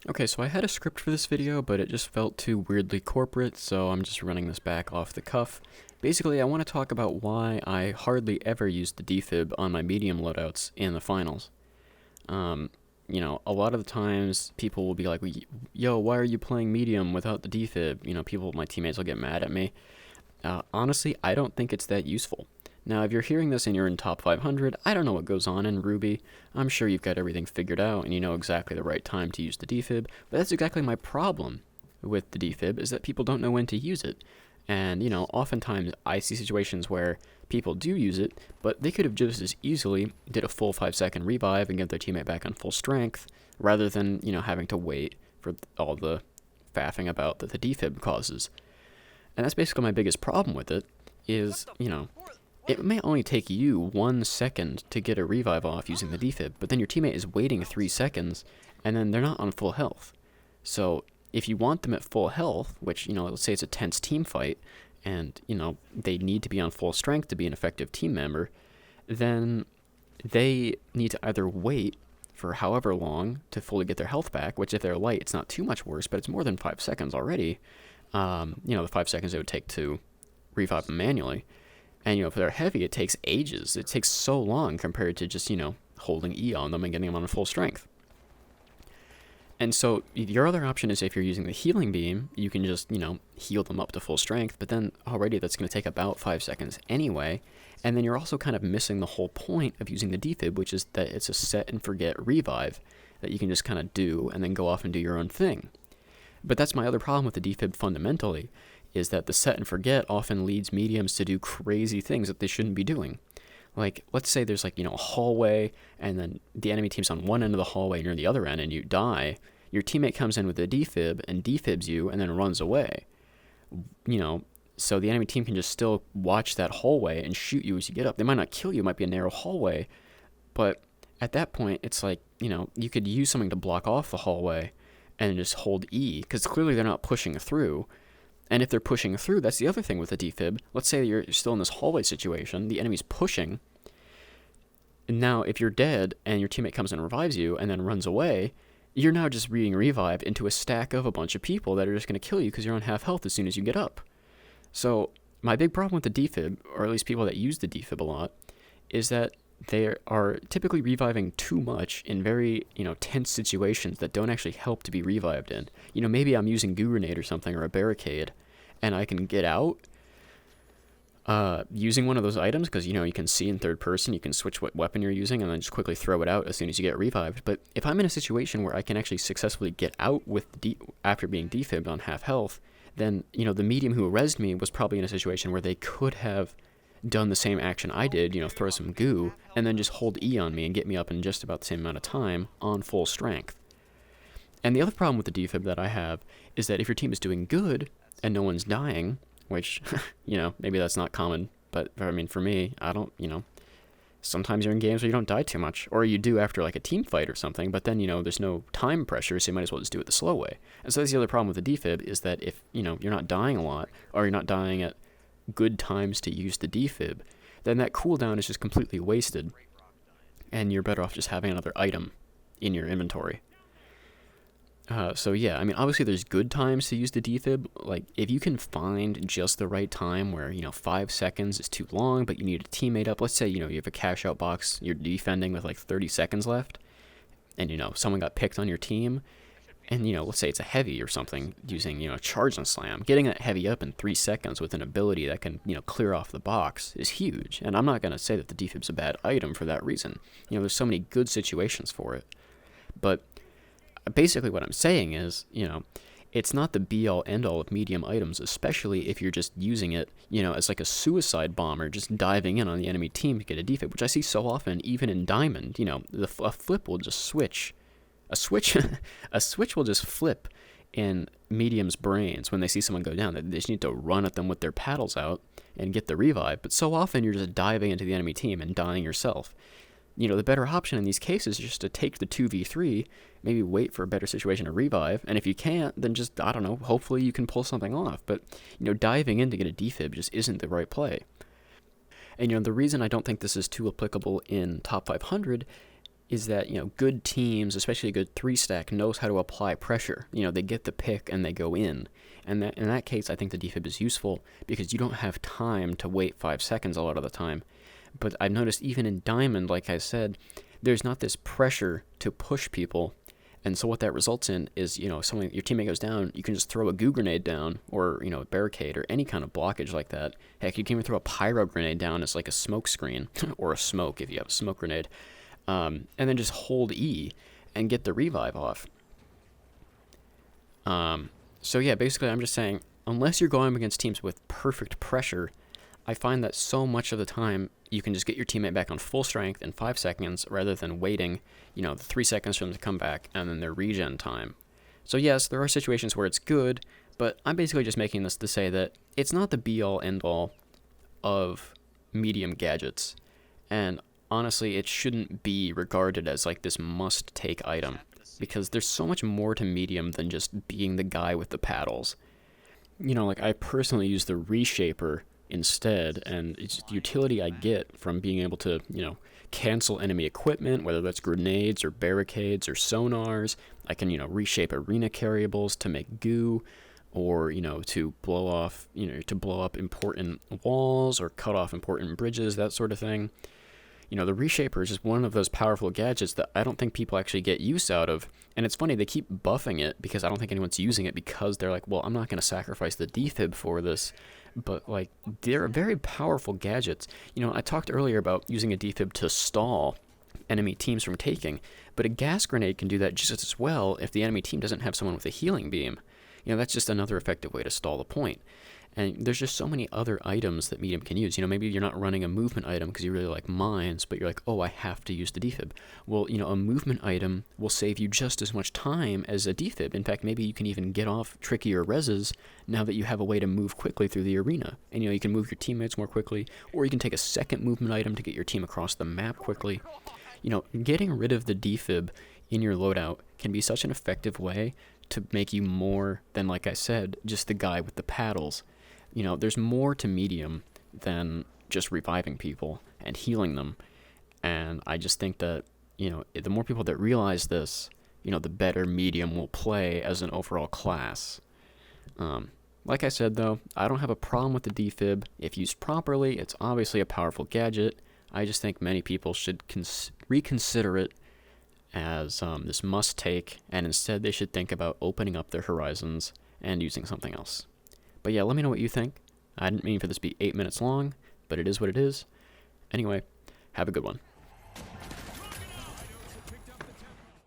Okay, so I had a script for this video, but it just felt too weirdly corporate, so I'm just running this back off the cuff. Basically, I want to talk about why I hardly ever use the defib on my medium loadouts in the finals. A lot of the times people will be like, yo, why are you playing medium without the defib? My teammates will get mad at me. Honestly, I don't think it's that useful. Now, if you're hearing this and you're in top 500, I don't know what goes on in Ruby. I'm sure you've got everything figured out and you know exactly the right time to use the defib, but that's exactly my problem with the defib, is that people don't know when to use it. And, oftentimes I see situations where people do use it, but they could have just as easily did a full 5-second revive and get their teammate back on full strength, rather than, having to wait for all the faffing about that the defib causes. And that's basically my biggest problem with it, is, it may only take you 1 second to get a revive off using the defib, but then your teammate is waiting 3 seconds, and then they're not on full health. So if you want them at full health, which, let's say it's a tense team fight, and, they need to be on full strength to be an effective team member, then they need to either wait for however long to fully get their health back, which if they're light, it's not too much worse, but it's more than 5 seconds already. The 5 seconds it would take to revive them manually. And, if they're heavy, it takes ages. It takes so long compared to just, holding E on them and getting them on full strength. And so your other option is, if you're using the healing beam, you can just, heal them up to full strength, but then already that's going to take about 5 seconds anyway. And then you're also kind of missing the whole point of using the defib, which is that it's a set and forget revive that you can just kind of do and then go off and do your own thing. But that's my other problem with the defib fundamentally, is that the set and forget often leads mediums to do crazy things that they shouldn't be doing. Like, let's say there's a hallway, and then the enemy team's on one end of the hallway and you're on the other end and you die. Your teammate comes in with a defib and defibs you and then runs away. So the enemy team can just still watch that hallway and shoot you as you get up. They might not kill you, it might be a narrow hallway, but at that point it's like, you could use something to block off the hallway and just hold E, because clearly they're not pushing through. And if they're pushing through, that's the other thing with the defib. Let's say you're still in this hallway situation, the enemy's pushing. And now, if you're dead and your teammate comes and revives you and then runs away, you're now just being revived into a stack of a bunch of people that are just going to kill you because you're on half health as soon as you get up. So my big problem with the defib, or at least people that use the defib a lot, is that they are typically reviving too much in very, tense situations that don't actually help to be revived in. Maybe I'm using Goo Grenade or something, or a barricade, and I can get out using one of those items, because, you can see in third person, you can switch what weapon you're using and then just quickly throw it out as soon as you get revived. But if I'm in a situation where I can actually successfully get out with after being defibbed on half health, then, the medium who rezzed me was probably in a situation where they could have done the same action I did, throw some goo, and then just hold E on me and get me up in just about the same amount of time on full strength. And the other problem with the defib that I have is that if your team is doing good and no one's dying, which, maybe that's not common, but for me, I don't, sometimes you're in games where you don't die too much, or you do after a team fight or something, but then, there's no time pressure, so you might as well just do it the slow way. And so that's the other problem with the defib, is that if, you're not dying a lot, or you're not dying at good times to use the defib, then that cooldown is just completely wasted, and you're better off just having another item in your inventory. Obviously there's good times to use the defib. If you can find just the right time where, 5 seconds is too long, but you need a teammate up. Let's say, you have a cash out box, you're defending with 30 seconds left, and, someone got picked on your team, and, let's say it's a heavy or something, using, charge and slam. Getting that heavy up in 3 seconds with an ability that can, clear off the box is huge. And I'm not going to say that the defib's a bad item for that reason. There's so many good situations for it. But basically what I'm saying is, it's not the be-all, end-all of medium items, especially if you're just using it, as a suicide bomber, just diving in on the enemy team to get a defib, which I see so often, even in Diamond. A flip will just switch. A switch will just flip in medium's brains when they see someone go down. They just need to run at them with their paddles out and get the revive. But so often you're just diving into the enemy team and dying yourself. The better option in these cases is just to take the 2v3, maybe wait for a better situation to revive, and if you can't, then just, hopefully you can pull something off. But, diving in to get a defib just isn't the right play. And, the reason I don't think this is too applicable in top 500 is that, good teams, especially a good 3-stack, knows how to apply pressure. They get the pick and they go in. And that, in that case, I think the defib is useful because you don't have time to wait 5 seconds a lot of the time. But I've noticed even in Diamond, like I said, there's not this pressure to push people. And so what that results in is, your teammate goes down, you can just throw a goo grenade down, or, a barricade, or any kind of blockage like that. Heck, you can even throw a pyro grenade down as like a smoke screen, or a smoke if you have a smoke grenade. And then just hold E and get the revive off. So yeah, basically I'm just saying, unless you're going up against teams with perfect pressure, I find that so much of the time you can just get your teammate back on full strength in 5 seconds rather than waiting, 3 seconds for them to come back and then their regen time. So yes, there are situations where it's good, but I'm basically just making this to say that it's not the be-all, end-all of medium gadgets. And honestly, it shouldn't be regarded as like this must-take item, because there's so much more to medium than just being the guy with the paddles. Like I personally use the Reshaper instead, and it's the utility I get from being able to, cancel enemy equipment, whether that's grenades or barricades or sonars. I can, reshape arena carryables to make goo, or, to blow up important walls or cut off important bridges, that sort of thing. The Reshaper is just one of those powerful gadgets that I don't think people actually get use out of. And it's funny, they keep buffing it because I don't think anyone's using it because they're like, well, I'm not going to sacrifice the defib for this. But, like, they're very powerful gadgets. I talked earlier about using a defib to stall enemy teams from taking, but a gas grenade can do that just as well if the enemy team doesn't have someone with a healing beam. That's just another effective way to stall the point. And there's just so many other items that medium can use. Maybe you're not running a movement item because you really like mines, but you're like, oh, I have to use the defib. Well, a movement item will save you just as much time as a defib. In fact, maybe you can even get off trickier reses now that you have a way to move quickly through the arena. And, you can move your teammates more quickly, or you can take a second movement item to get your team across the map quickly. Getting rid of the defib in your loadout can be such an effective way to make you more than, like I said, just the guy with the paddles. There's more to medium than just reviving people and healing them. And I just think that, the more people that realize this, the better medium will play as an overall class. Like I said, though, I don't have a problem with the defib. If used properly, it's obviously a powerful gadget. I just think many people should reconsider it as this must-take, and instead they should think about opening up their horizons and using something else. But yeah, let me know what you think. I didn't mean for this to be 8 minutes long, but it is what it is. Anyway, have a good one.